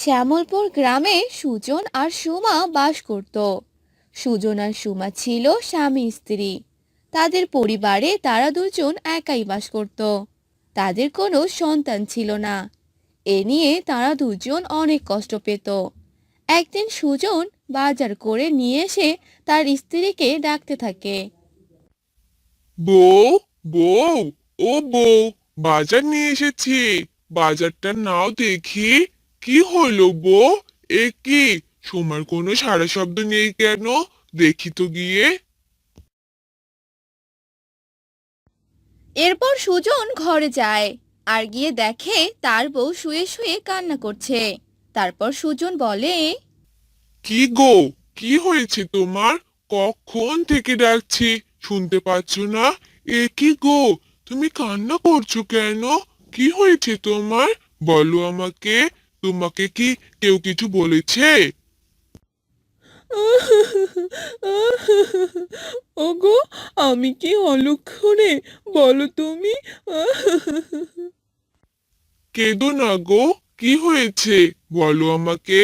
শ্যামলপুর গ্রামে সুজন আর সুমা বাস করত। সুজন আর সুমা ছিল স্বামী স্ত্রী। তাদের পরিবারে তারা দুজন একাই বাস করত। তাদের কোনো সন্তান ছিল না। এ নিয়ে তারা দুজন অনেক কষ্ট পেত। একদিন সুজন বাজার করে নিয়ে এসে তার স্ত্রীকে ডাকতে থাকে। বউ, বউ, ও বউ, বাজার নিয়ে এসেছি। বাজারটা নাও দেখি। কি হলো বউ? এ কি? সোমার কোনো সাড়া শব্দ নেই কেন? দেখি তো গিয়ে। এরপর সুজন ঘরে যায় আর গিয়ে দেখে তার বউ শুয়ে শুয়ে কান্না করছে। তারপর সুজন বলে, কি গো, কি হয়েছে তোমার? কখন থেকে ডাকছি, শুনতে পাচ্ছ না? এ কি গো, তুমি কান্না করছো কেন? কি হয়েছে তোমার? বলো আমাকে। তোমাকে কি কেউ কিছু বলেছে? ওগো, আমি কি অলক্ষণে? বলো তুমি। কেঁদো না গো, কি হয়েছে? বলো আমাকে।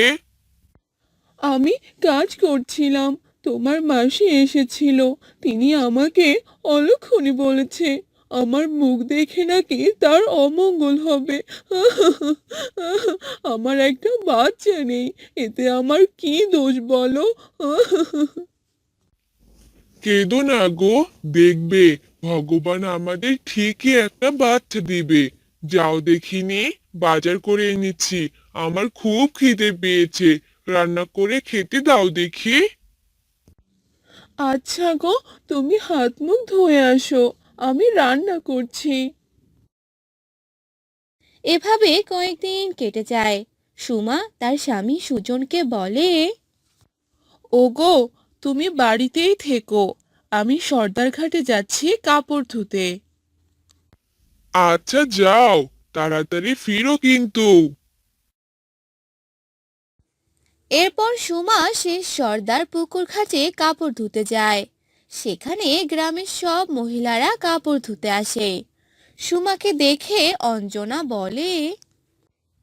আমি কাজ করছিলাম, তোমার মাসি এসেছিল। তিনি আমাকে অলক্ষণে বলেছে আমার মুখ দেখে নাকি তার অমঙ্গল হবে। আমার একটা বাচ্চা নেই, এতে আমার কি দোষ বলো? কেঁদো না গো, দেখবে ভগবান আমাদের ঠিকই একটা বাচ্চা দিবে। যাও দেখিনি, বাজার করে এনেছি। আমার খুব খিদে পেয়েছে, রান্না করে খেতে দাও দেখি। আচ্ছা গো, তুমি হাত মুখ ধুয়ে আসো, আমি রান্না করছি। এভাবে কয়েকদিন কেটে যায়। সুমা তার স্বামী সুজনকে বলে, ওগো, তুমি বাড়িতেই থেকো, আমি সর্দার ঘাটে যাচ্ছি কাপড় ধুতে। আচ্ছা যাও, তাড়াতাড়ি ফিরো কিন্তু। এরপর সুমা সে সর্দার পুকুর ঘাটে কাপড় ধুতে যায়। সেখানে গ্রামের সব মহিলারা কাপড় ধুতে আসে। সুমাকে দেখে অঞ্জনা বলে,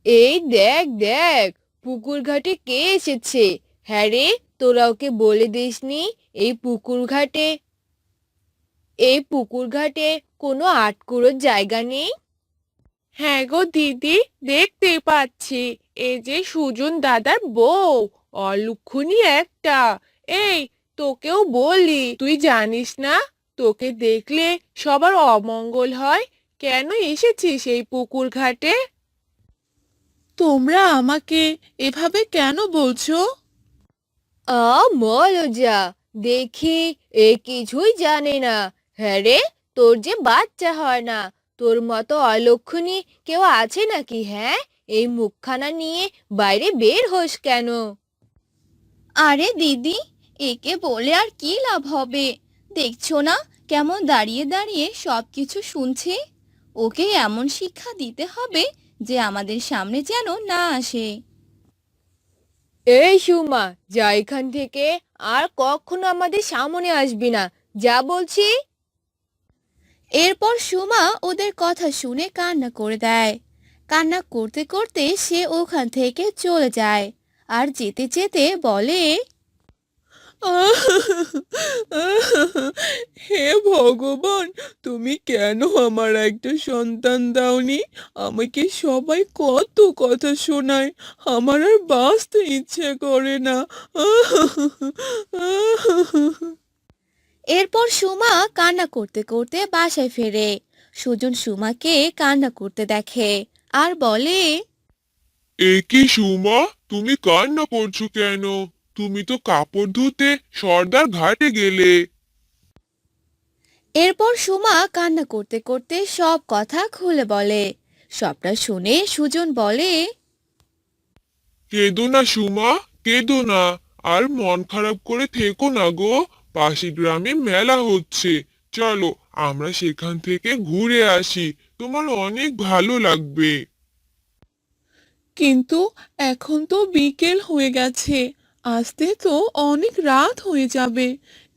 এই দেখ দেখ, পুকুর ঘাটে কে এসেছে। হ্যাঁ রে, তোরা ওকে বলে দিসনি এই পুকুর ঘাটে কোনো আটকুড়োর জায়গা নেই। হ্যাঁ গো দিদি, দেখতে পাচ্ছি এই যে সুজন দাদার বউ, অলক্ষণী একটা। এই, তোকেও বলি, তুই জানিস না তোকে দেখলে সবার অমঙ্গল হয়? কেন এসেছিস এই পুকুর ঘাটে? তোমরা আমাকে এভাবে কেন বলছো? মলজা, দেখি এ কিছুই জানে না। হ্যাঁ রে, তোর যে বাচ্চা হয় না, তোর মতো অলক্ষণী কেউ আছে নাকি? হ্যাঁ, এই মুখখানা নিয়ে বাইরে বের হোস কেন? আরে দিদি, একে বলে আর কি লাভ হবে? দেখছো না কেমন দাঁড়িয়ে দাঁড়িয়ে সব কিছু শুনছে। ওকে এমন শিক্ষা দিতে হবে যে আমাদের সামনে যেন না আসে। এই সুমা, যা এখান থেকে, আর কখনো আমাদের সামনে আসবি না, যা বলছি। এরপর সুমা ওদের কথা শুনে কান্না করে দেয়। কান্না করতে করতে সে ওখান থেকে চলে যায়। আর যেতে যেতে বলে, হে ভগবান, তুমি কেন আমার একটা সন্তান দাওনি? আমাকে সবাই কত কথা শোনায়, আমার আর বাঁচতে ইচ্ছে করে না। এরপর সুমা কান্না করতে করতে বাসায় ফেরে। সুজন সুমাকে কান্না করতে দেখে আর বলে, এ কি সুমা, তুমি কান্না করছো কেন? তুমি তো কাপড় ধুতে সর্দার ঘাটে গেলে। এরপর সুমা কান্না করতে করতে সব কথা খুলে বলে। সবটা শুনে সুজন বলে, কেঁদো না সুমা, কেঁদো না। আর মন খারাপ করে থেকো না গো। পাশের গ্রামে মেলা হচ্ছে, চলো আমরা সেখান থেকে ঘুরে আসি। তোমার অনেক ভালো লাগবে। কিন্তু এখন তো বিকেল হয়ে গেছে, আসতে তো অনেক রাত হয়ে যাবে।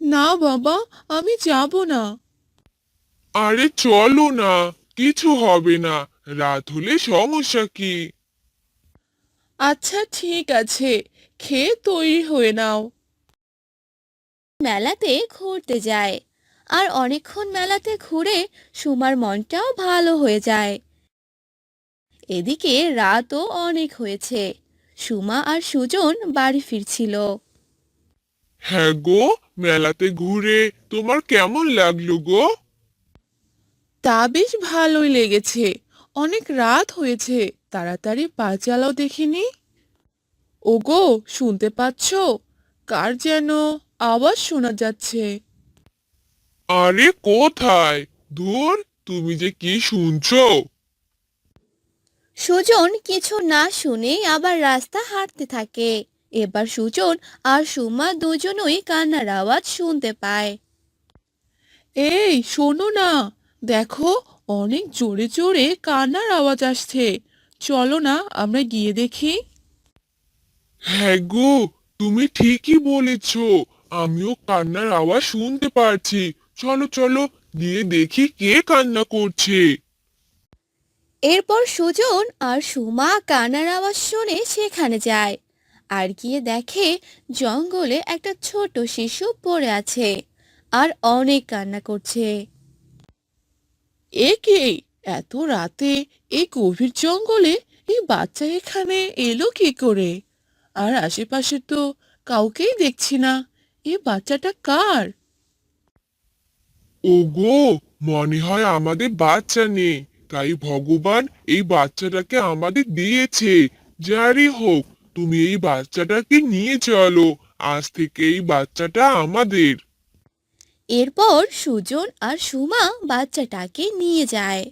না বাবা, আমি যাব না। আরে চলো না, কিছু হবে না। রাত হলে সমস্যা কি? আচ্ছা ঠিক আছে, খেয়ে তৈরি হয়ে নাও। মেলাতে ঘুরতে যায়। আর অনেকক্ষণ মেলাতে ঘুরে সুমার মনটাও ভালো হয়ে যায়। এদিকে রাতও অনেক হয়েছে। সুমা আর সুজন বাড়ি ফিরছিল। হ্যাঁ গো, মেলাতে ঘুরে তোমার কেমন লাগলো গো? তা বেশ ভালোই লেগেছে। অনেক রাত হয়েছে, তাড়াতাড়ি পা চালাও দেখিনি। ওগো, শুনতে পাচ্ছো? কার যেন আওয়াজ শোনা যাচ্ছে। আরে কোথায়? ধুর, তুমি যে কি শুনছো? সুজন কিছু না শুনে আবার রাস্তা হাঁটতে থাকে। এবার সুজন আর সুমা দুজনই কান্নার আওয়াজ শুনতে পায়। এই শোনো না, দেখো, অনেক জোরে জোরে কান্নার আওয়াজ আসছে। চলো না, আমরা গিয়ে দেখি। হ্যাঁ গো, তুমি ঠিকই বলেছো। আমিও কান্নার আওয়াজ শুনতে পারছি। চলো চলো, গিয়ে দেখি কে কান্না করছে। এরপর সুজন আর সুমা কান্নার আওয়াজ শুনে সেখানে যায়। আর গিয়ে দেখে জঙ্গলে একটা ছোট শিশু পড়ে আছে আর অনেক কান্না করছে। এ কে? এত রাতে এই গভীর জঙ্গলে এই বাচ্চা এখানে এলো কি করে? আর আশেপাশে তো কাউকেই দেখছি না। এই বাচ্চাটা কার? ওগো, মনে হয় আমাদের বাচ্চা নেই, তাই ভগবান এই বাচ্চাটাকে আমাদের দিয়েছে। যারই হোক, তুমি এই বাচ্চাটাকে নিয়ে চলো। আজ থেকে এই বাচ্চাটা আমাদের। এরপর সুজন আর সুমা বাচ্চাটাকে নিয়ে যায়।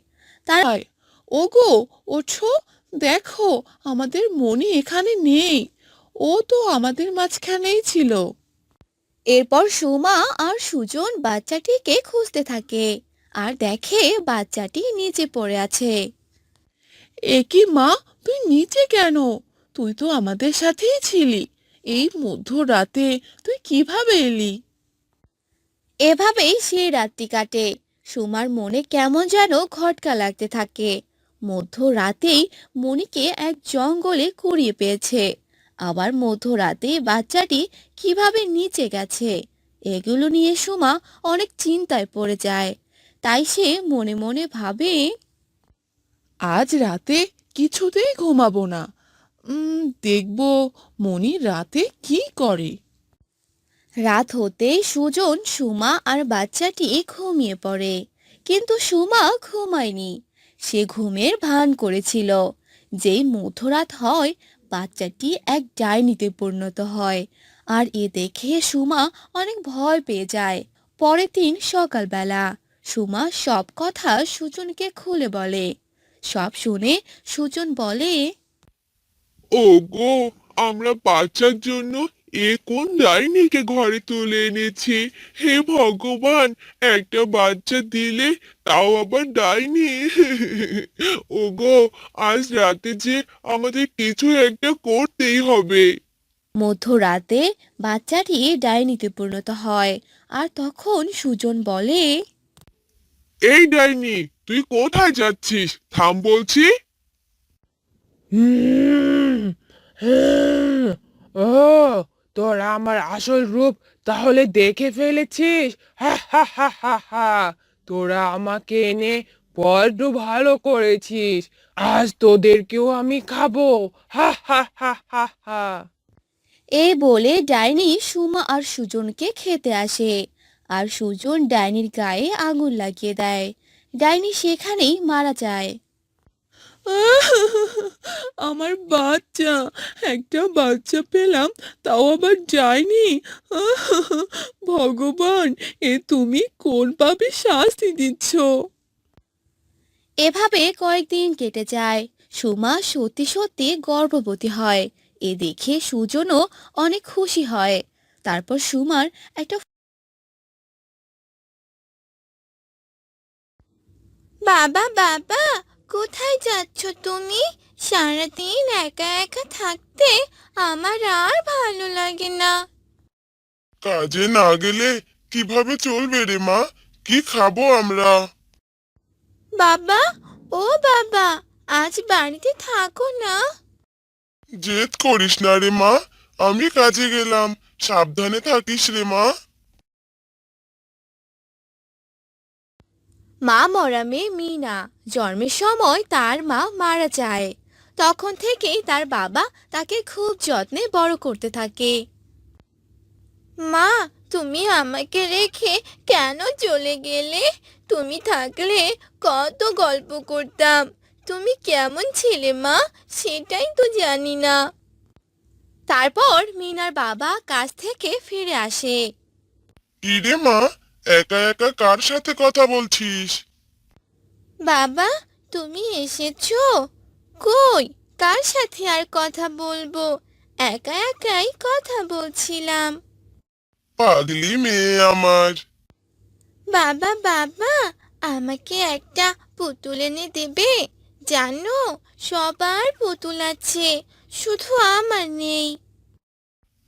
তারা হায়, ওগো, ওঠো, দেখো, আমাদের মনি এখানে নেই। ও তো আমাদের মাঝখানেই ছিল। এরপর সুমা আর সুজন বাচ্চাটিকে খুঁজতে থাকে আর দেখে বাচ্চাটি নিচে পড়ে আছে। এ কি মা, তুই নিচে কেন? তুই তো আমাদের সাথেই ছিলি। এই মধ্যরাতে তুই কিভাবে এলি? এভাবেই সেই রাতটি কাটে। সুমার মনে কেমন যেন খটকা লাগতে থাকে। মধ্যরাতেই মনিকে এক জঙ্গলে কুড়িয়ে পেয়েছে। আবার মধ্যরাতে বাচ্চাটি কিভাবে নিচে গেছে, এগুলো নিয়ে সুমা অনেক চিন্তায় পড়ে যায়। তাই সে মনে মনে ভাবে, আজ রাতে কিছুতেই ঘুমাবো না। দেখবো মনি রাতে কি করে। রাত হতেই সুজন সুমা আর বাচ্চাটি ঘুমিয়ে পড়ে। কিন্তু সুমা ঘুমায়নি। সে ঘুমের ভান করেছিল। যেই মধ্যরাত হয়, বাচ্চাটি এক ডাইনিতে পরিণত হয়। আর এ দেখে সুমা অনেক ভয় পেয়ে যায়। পরের দিন সকালবেলা সুমা সব কথা সুজনকে খুলে বলে। সব শুনে সুজন বলে, ওগো, আমরা বাচ্চার জন্য এ কোন ডাইনিকে ঘরে তুলে এনেছি। হে ভগবান, একটা বাচ্চা দিলে, তাও আবার ডাইনি। ওগো, আজ রাতে যে আমাদের কিছু একটা করতেই হবে। মধ্যরাতে বাচ্চাটি ডাইনিতে পরিণত হয়। আর তখন সুজন বলে, এই ডাইনি, তুই কোথায় যাচ্ছিস? থাম বলছি। হুম, হুম, ও, তোরা আমার আসল রূপ তাহলে দেখে ফেলেছিস? হা হা হা হা হা। তোরা আমাকে এনে বড্ড ভালো করেছিস। আজ তোদেরকেও আমি খাবো। হা হা হা হা হা। এই বলে ডাইনি সুমা আর সুজনকে খেতে আসে। আর সুজন ডাইনির গায়ে আগুন লাগিয়ে দেয়। ডাইনি সেখানেই মারা যায়। আমার বাচ্চা, একটা বাচ্চা পেলাম, তাও আবার যায়নি। ভগবান, এ তুমি কোন পাপে শাস্তি দিচ্ছ? এভাবে কয়েকদিন কেটে যায়। সুমা সত্যি সত্যি গর্ভবতী হয়। এ দেখে সুজনও অনেক খুশি হয়। তারপর সুমার একটা বাবা বাবা, কোথায় যাচ্ছ তুমি? সারাদিন একা একা থাকতে আমার আর ভালো লাগে না। কাজে না গেলে কিভাবে চলবে রে মা? কি খাবো আমরা? বাবা, ও বাবা, আজ বাড়িতে থাকো না। জেদ করিস না রে মা, আমি কাজে গেলাম, সাবধানে থাকিস রে মা। মা মরা মেয়ে মিনা জন্মের সময় তার মা মারা যায়। তখন থেকেই তার বাবা তাকে খুব যত্নে বড় করতে থাকে। মা, তুমি আমাকে রেখে কেন চলে গেলে? তুমি থাকলে কত গল্প করতাম। তুমি কেমন ছিলে মা, সেটাই তো জানি না। তারপর মিনার বাবা কাজ থেকে ফিরে আসে। কি রে মা, একা একা কার সাথে কথা বলছিস? বাবা, তুমি এসেছো? কই, কার সাথে আর কথা বলবো, একা একাই কথা বলছিলাম। পাগলি মেয়ে আমার। বাবা বাবা, আমাকে একটা পুতুল এনে দেবে? জানো, সবার পুতুল আছে, শুধু আমার নেই।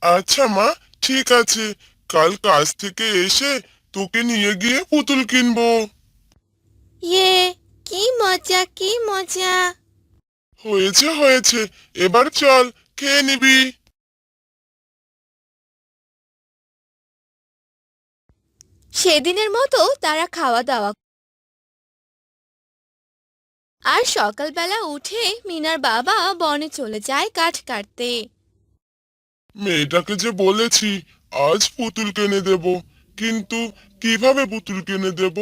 আচ্ছা মা, ঠিক আছে, কাল কাজ থেকে এসে তোকে নিয়ে গিয়ে পুতুল কিনবো। ইয়ে, কি মজা কি মজা। হয়েছে হয়েছে, এবার চল, খেয়ে নিবি। সেদিনের মতো তারা খাওয়া দাওয়া, আর সকালবেলা উঠে মিনার বাবা বনে চলে যায় কাঠ কাটতে। মেয়েটাকে যে বলেছি আজ পুতুল কিনে দেব, কিন্তু কিভাবে পুতুল কিনে দেব?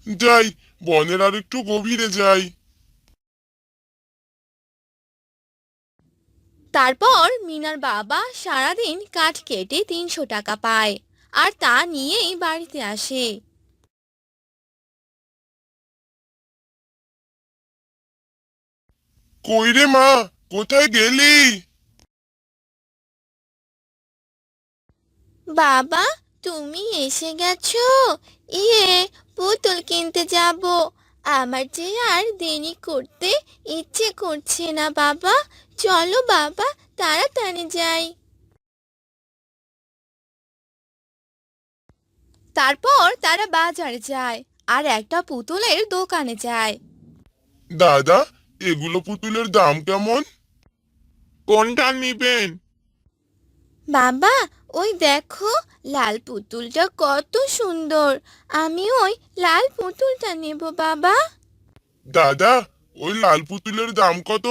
যাই, বনের আর একটু গভীরে যাই। তারপর মিনার বাবা সারাদিন কাঠ কেটে 300 টাকা পায়, আর তা নিয়েই বাড়িতে আসে। কই রে মা, কোথায় গেলি? বাবা, তুমি এসে গেছো? ইয়ে, পুতুল কিনতে যাব। আমার যে আর দেরি করতে ইচ্ছে করছে না বাবা। চলো বাবা, তাড়াতাড়ি যাই। তারপর তারা বাজারে যায় আর একটা পুতুলের দোকানে যায়। দাদা, এগুলো পুতুলের দাম কেমন? কোনটা নিবেন? বাবা, ওই দেখো, লাল পুতুলটা কত সুন্দর। আমি ওই লাল পুতুলটা নেব বাবা। দাদা, ওই লাল পুতুলের দাম কত?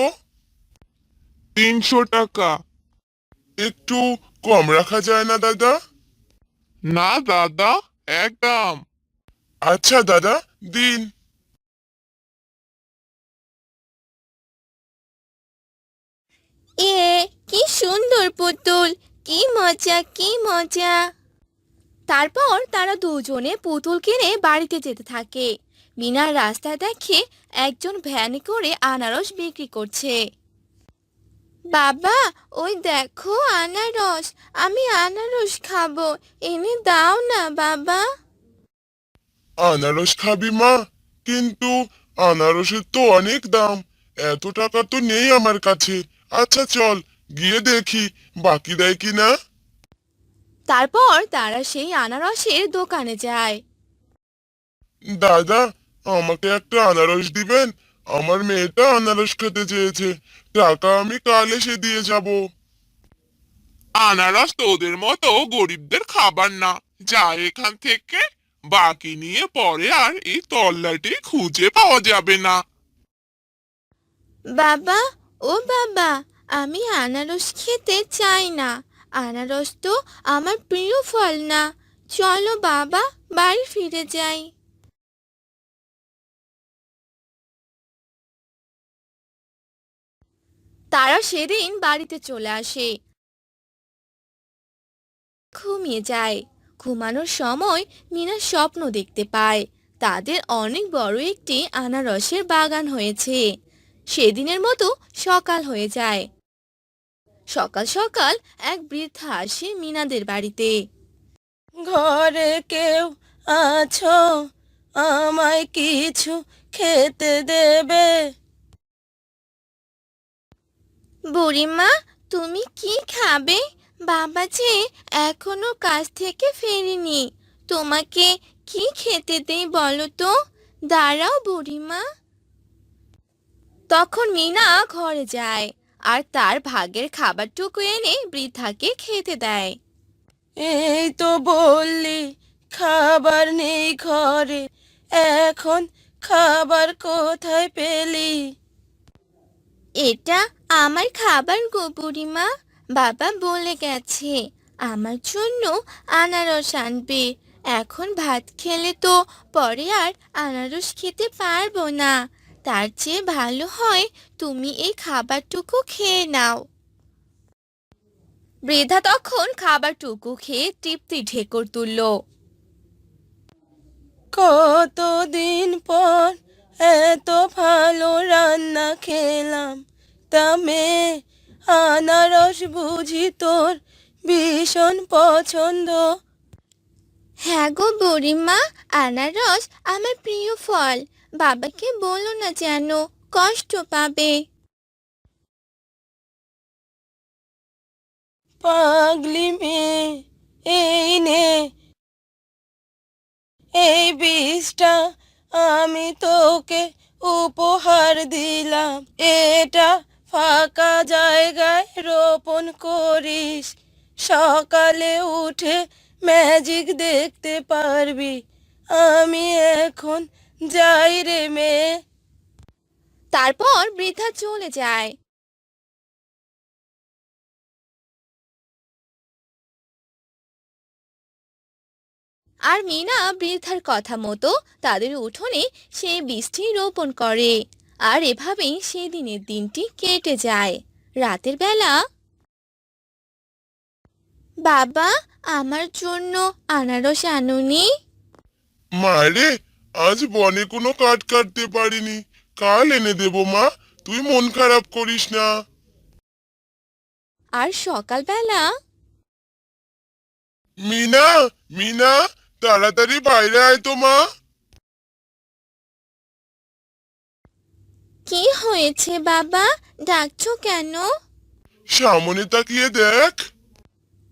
300 টাকা। একটু কম রাখা যায় না দাদা? না দাদা, একদম। আচ্ছা দাদা, দিন। এ, কি সুন্দর পুতুল, কি মজা কি মজা। তারপর তারা দুজনে পুতুল কিনে বাড়িতে যেতে থাকে। মিনার রাস্তায় দেখে একজন ভ্যানে করে আনারস বিক্রি করছে। বাবা, ওই দেখো আনারস, আমি আনারস খাবো, এনে দাও না বাবা। আনারস খাবি মা? কিন্তু আনারসের তো অনেক দাম, এত টাকা তো নেই আমার কাছে। আচ্ছা চল, গিয়ে দেখি বাকি দেয় কিনা। তারপর তারা সেই আনারসের দোকানে যায়। দাদা, আমাকে একটা আনারস দিবেন? আমার মেয়েটা আনারস খেতে চেয়েছে, টাকা আমি কাল এসে দিয়ে যাব। আনারস তোদের মতো গরিবদের খাবার না, যা এখান থেকে, বাকি নিয়ে পরে আর এই তল্লাটে খুঁজে পাওয়া যাবে না। বাবা, ও বাবা, আমি আনারস খেতে চাই না। আনারস তো আমার প্রিয় ফল না। চলো বাবা, বাড়ি ফিরে যাই। তারা সেদিন বাড়িতে চলে আসে, ঘুমিয়ে যায়। ঘুমানোর সময় মিনা স্বপ্ন দেখতে পায় তাদের অনেক বড় একটি আনারসের বাগান হয়েছে। সেদিনের মতো সকাল হয়ে যায়। সকাল সকাল এক বৃদ্ধা আসে মিনাদের বাড়িতে। ঘরে কেউ আছো? আমায় কিছু খেতে দেবে? বুড়িমা, তুমি কি খাবে? বাবা যে এখনো কাজ থেকে ফেরেনি। তোমাকে কি খেতে দেই বলো তো? দাঁড়াও বুড়িমা। তখন মিনা ঘরে যায় আর তার ভাগের খাবারটুকু এনে বৃদ্ধাকে খেতে দেয়। এই তো বললি খাবার নেই ঘরে, এখন খাবার কোথায় পেলি? এটা আমার খাবার গো বুড়িমা, বাবা বলে গেছে আমার জন্য আনারস আনবে। এখন ভাত খেলে তো পরে আর আনারস খেতে পারবো না, তার চেয়ে ভালো হয় তুমি এই খাবারটুকু খেয়ে নাও। বৃদ্ধা তখন খাবারটুকু খেয়ে তৃপ্তি ঢেকুর তুলল। কতদিন পর এত ভালো রান্না খেলাম, তা মেয়ে আনারস বুঝি তোর ভীষণ পছন্দ? হ্যাঁ গো বুড়িমা, আনারস আমার প্রিয় ফল, বাবাকে বলো না যেন কষ্ট পাবে। পাগলি মেয়ে, এই নে এই বীজটা আমি তোকে উপহার দিলাম, এটা ফাঁকা জায়গায় রোপণ করিস, সকালে উঠে ম্যাজিক দেখতে পারবি। আমি এখন যাই রে মেয়ে। তারপর বৃদ্ধা চলে যায়। আর মিনা বৃদ্ধার কথা মতো তাদের উঠোনে সেই বীজটি রোপণ করে। আর এভাবেই সেদিনের দিনটি কেটে যায়। রাতের বেলা, বাবা আমার জন্য আনারস আনুনি? মারে, আজ বনে কোনো কাঠ কাটতে পারিনি, কাল এনে দেবো মা, তুই মন খারাপ করিস না। আর সকালবেলা, মিনা, মিনা, তাড়াতাড়ি বাইরে আয় তো মা। কি হয়েছে বাবা, ডাকছো কেন? সামনে তাকিয়ে দেখ।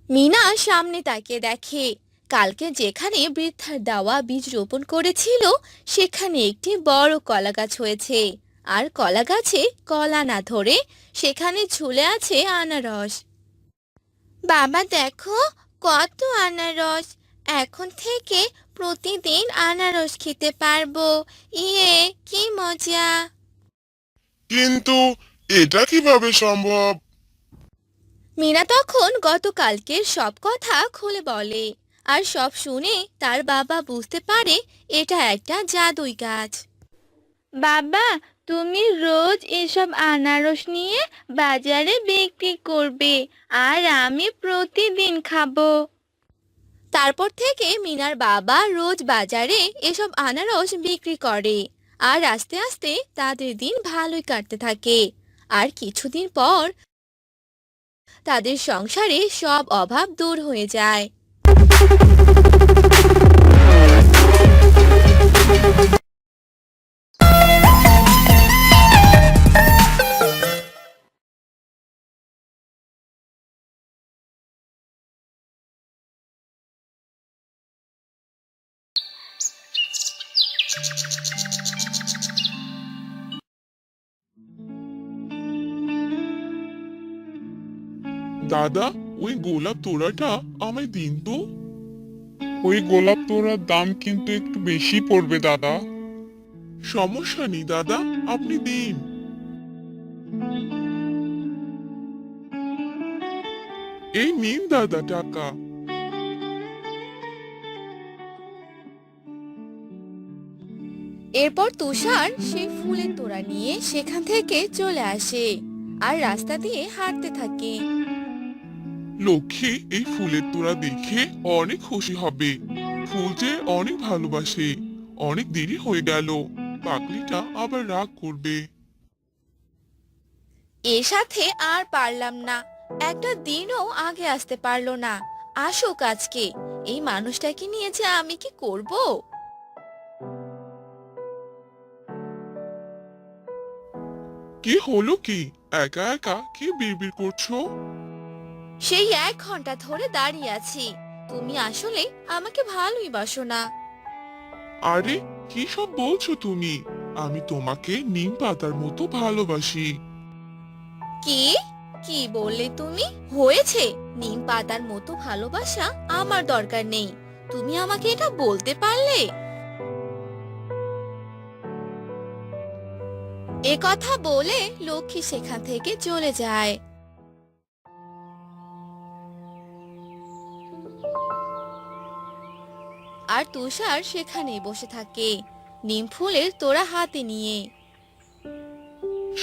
মিনা সামনে তাকিয়ে দেখে কালকে যেখানে বৃদ্ধার দেওয়া বীজ রোপণ করেছিল সেখানে একটি বড় কলা গাছ হয়েছে। আর কলা গাছে কলা না ধরে সেখানে ঝুলে আছে আনারস। বাবা দেখো কত আনারস, এখন থেকে প্রতিদিন আনারস খেতে পারবো, ইয়ে কি মজা। কিন্তু এটা কিভাবে সম্ভব? মিনা তখন গতকালকের সব কথা খুলে বলে। আর সব শুনে তার বাবা বুঝতে পারে এটা একটা জাদুই গাছ। বাবা তুমি রোজ এসব আনারস নিয়ে বাজারে বিক্রি করবে আর আমি প্রতিদিন খাবো। তারপর থেকে মিনার বাবা রোজ বাজারে এসব আনারস বিক্রি করে। আর আস্তে আস্তে তাদের দিন ভালোই কাটতে থাকে। আর কিছুদিন পর তাদের সংসারে সব অভাব দূর হয়ে যায়। দাদা, ওই গোলাপ তোড়াটা আমায় দিন তো। ওই গোলাপ তোড়ার দাম কিন্তু একটু বেশি পড়বে দাদা। সমস্যা নেই দাদা, আপনি দিন। এই নিন দাদা টাকা। এরপর তুষার সেই ফুলের তোড়া নিয়ে সেখান থেকে চলে আসে আর রাস্তা দিয়ে হাঁটতে থাকে। লক্ষ্মী এই ফুলের তোড়া দেখে অনেক খুশি হবে, ফুল যে অনেক ভালোবাসে। অনেক দেরি হয়ে গেল, পাগলিটা আবার রাগ করবে। এর সাথে আর পারলাম না, একটা দিনও আগে আসতে পারলো না। আসুক আজকে, এই মানুষটাকে নিয়ে যে আমি কি করব। কি হলো কি? একা একা কি বিড়বিড় করছো? সেই 1 ঘন্টা ধরে দাঁড়িয়ে আছি, তুমি আসলে আমাকে ভালোই বাসো না। আরে, কি সব বলছো তুমি? আমি তোমাকে নিম পাতার মতো ভালোবাসি। কি কি বললে তুমি? হয়েছে, নিম পাতার মতো ভালোবাসা আমার দরকার নেই। তুমি আমাকে এটা বলতে পারলে? এ কথা বলে লক্ষ্মী সেখান থেকে চলে যায়। আর তুষার সেখানেই বসে থাকে, নিম ফুলের তোড়া হাতে নিয়ে।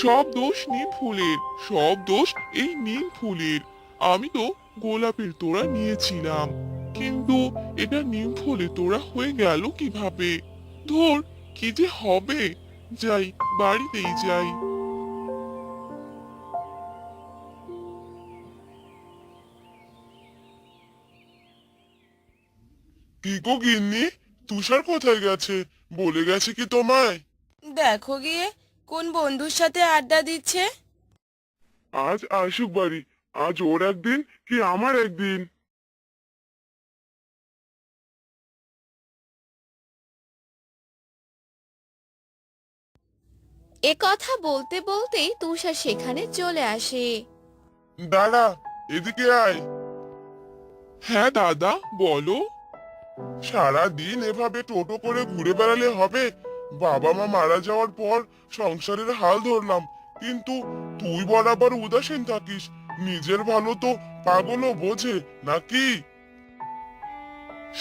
সব দোষ নিম ফুলের, সব দোষ এই নিম ফুলের। আমি তো গোলাপের তোড়া নিয়েছিলাম, কিন্তু এটা নিম ফুলের তোড়া হয়ে গেল কিভাবে? ধর, কি যে হবে! যাই, বাড়িতেই যাই। কি গো গিন্নি, তুষার কোথায় গেছে? বলে গেছে কি তোমায়? দেখো গিয়ে কোন বন্ধুর সাথে আড্ডা দিচ্ছে। আজ আসুক বাড়ি, আজ ওর একদিন কি আমার একদিন। এ কথা বলতে বলতেই তুষার সেখানে চলে আসে। দাদা, এদিকে আয়। হ্যাঁ দাদা, বলো। সারা দিন এভাবে টোটো করে ঘুরে বেড়ালে হবে? বাবা মা মারা যাওয়ার পর সংসারের হাল ধরলাম, কিন্তু তুই বরাবর উদাসীন থাকিস। নিজের ভালো তো পাগলও বোঝে নাকি?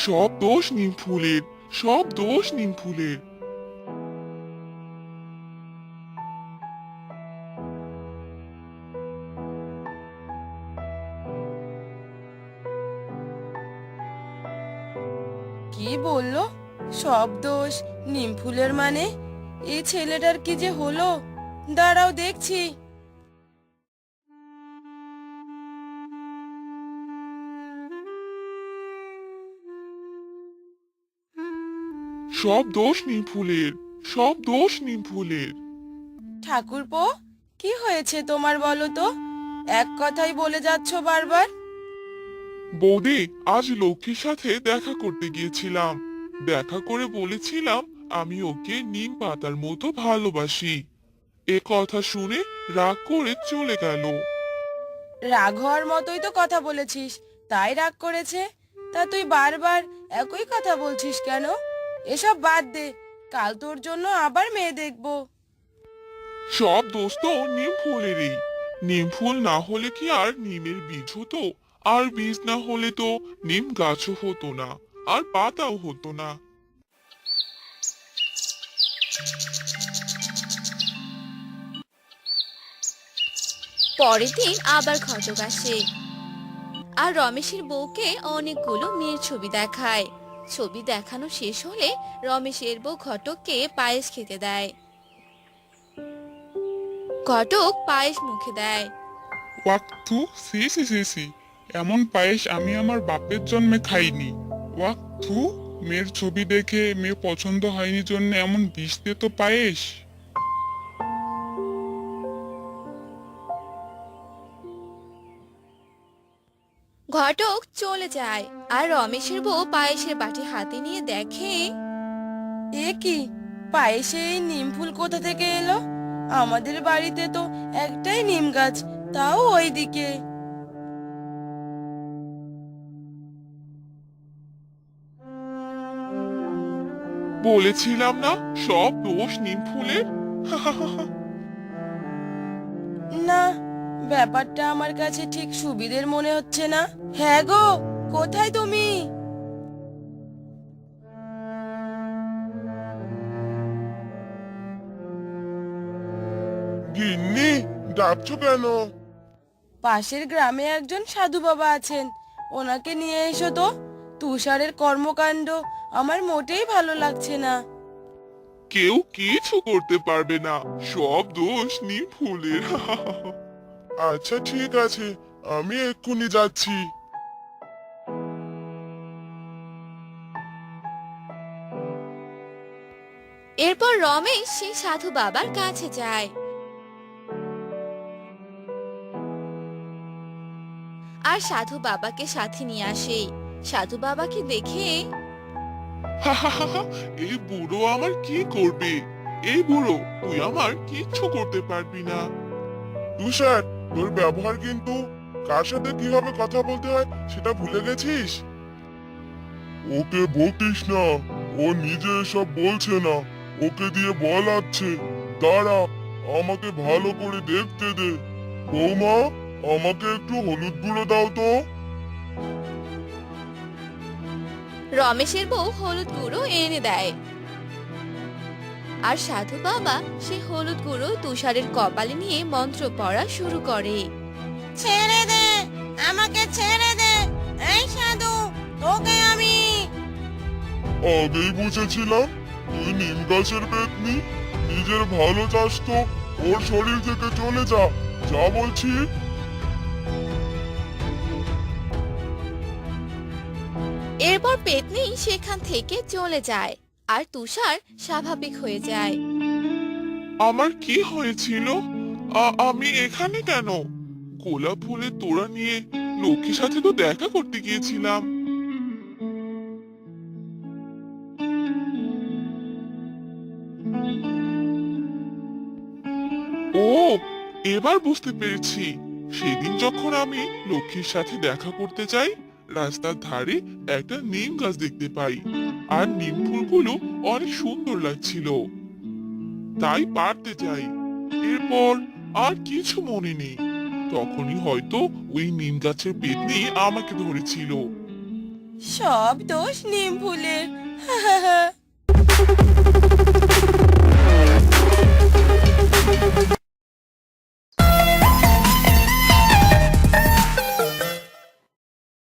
সব দোষ নিম ফুলের, সব দোষ নিম ফুলের। কি বললো? সব দোষ নিমফুলের মানে? এই ছেলেটার কি যে হলো, দাঁড়াও দেখছি। সব দোষ নিম ফুলের, সব দোষ নিম ফুলের। ঠাকুরপো, কি হয়েছে তোমার বলো তো? এক কথাই বলে যাচ্ছ বারবার। বৌদি, আজ লক্ষ্মীর সাথে দেখা করতে গিয়েছিলাম। দেখা করে বলেছিলাম আমি ওকে নিম পাতার মতো ভালোবাসি। এ কথা শুনে রাগ করে চলে গেল। রাগ হওয়ার মতোই তো কথা বলেছিস, তাই রাগ করেছে। তা তুই বারবার একই কথা বলছিস কেন? এসব বাদ দে, কাল তোর জন্য আবার মেয়ে দেখবো। সব দোষ তো নিম ফুলেরই। নিম ফুল না হলে কি আর নিমের বীজ হতো? আর বীজ না হলে তো নিম গাছও হতো না, আর পাতাও হতো না। পরের দিন আবার ঘটক আসে আর রমেশের বউকে অনেকগুলো মেয়ের ছবি দেখায়। ছবি দেখানো শেষ হলে রমেশের বউ ঘটককে পায়েস খেতে দেয়। ঘটক পায়েস মুখে দেয়। ওয়াক থু, সি সি সি সি, এমন পায়েস আমি আমার বাপের জন্মে খাইনি। ওয়াক থু, মেয়ের ছবি দেখে মেয়ে পছন্দ হয়নি জন্য এমন বিষ দিয়ে তো পায়েস। ঘটক চলে যায় আর রমেশের বউ পায়েসের বাটি হাতে নিয়ে দেখে। এ কি, পায়েসে এই নিম ফুল কোথা থেকে এলো? আমাদের বাড়িতে তো একটাই নিম গাছ, তাও ওইদিকে। বলেছিলাম না, সব দোষ নিম ফুলের। না, ব্যাপারটা আমার কাছে ঠিক সুবিধের মনে হচ্ছে না। হ্যাঁ গো, কোথায় তুমি? গিন্নি, ডাকছো কেন? পাশের গ্রামে একজন সাধু বাবা আছেন, ওনাকে নিয়ে এসো তো। তুষারের কর্মকাণ্ড আমার মোটেই ভালো লাগছে না। কেউ কিছু করতে পারবে না, সব দোষ নিম ফুলের। আচ্ছা ঠিক আছে, আমি এক্ষুনি যাচ্ছি। এরপর রমেশ সেই সাধু বাবার কাছে যায় আর সাধু বাবাকে সাথে নিয়ে আসে। সাধু বাবাকে দেখে এই বুড়ো আমার কি করবে? এই বুড়ো, তুই আমার কিচ্ছু করতে পারবি না। তুষার, তোর ব্যবহার কিন্তু কার সাথে কিভাবে কথা বলতে হয় সেটা ভুলে গেছিস? ওকে বকিস না, ও নিজে এসব বলছে না, ওকে দিয়ে বলাচ্ছে। দাঁড়া, আমাকে ভালো করে দেখতে দে। বৌমা, আমাকে একটু হলুদ গুঁড়ো দাও তো। রমেশের বউ হলুদ গুঁড়ো এনে দেয় আর সাধু বাবা সে হলুদ গুঁড়ো তুষারের কপালে নিয়ে মন্ত্র পড়া শুরু করে। ছেড়ে দে, আমাকে ছেড়ে দে। এই সাধু, তোকে আমি আগেই বুঝেছিলাম তুই নিম গাছের পেতনি। নিজের ভালো চাস তো ওর শরীর থেকে চলে যা, যা বলছি। এরপর পেতনি সেখান থেকে চলে যায় আর তুষার স্বাভাবিক হয়ে যায়। আমার কি হয়েছিল? আমি এখানে কেন? গোলাপ ফুলের তোড়া নিয়ে লক্ষ্মীর সাথে তো দেখা করতে গিয়েছিলাম। ও, এবার বুঝতে পেরেছি। সেদিন যখন আমি লক্ষ্মীর সাথে দেখা করতে যাই, রাস্তার ধারে একটা নিম গাছ দেখতে পাই আর নিম ফুলগুলো অনেক সুন্দর লাগছিল, তাই পারতে যাই। এরপর আর কিছু মনে নেই। তখনই হয়তো ওই নিম গাছের পেতনি আমাকে ধরেছিল। সব দোষ নিম ফুলের।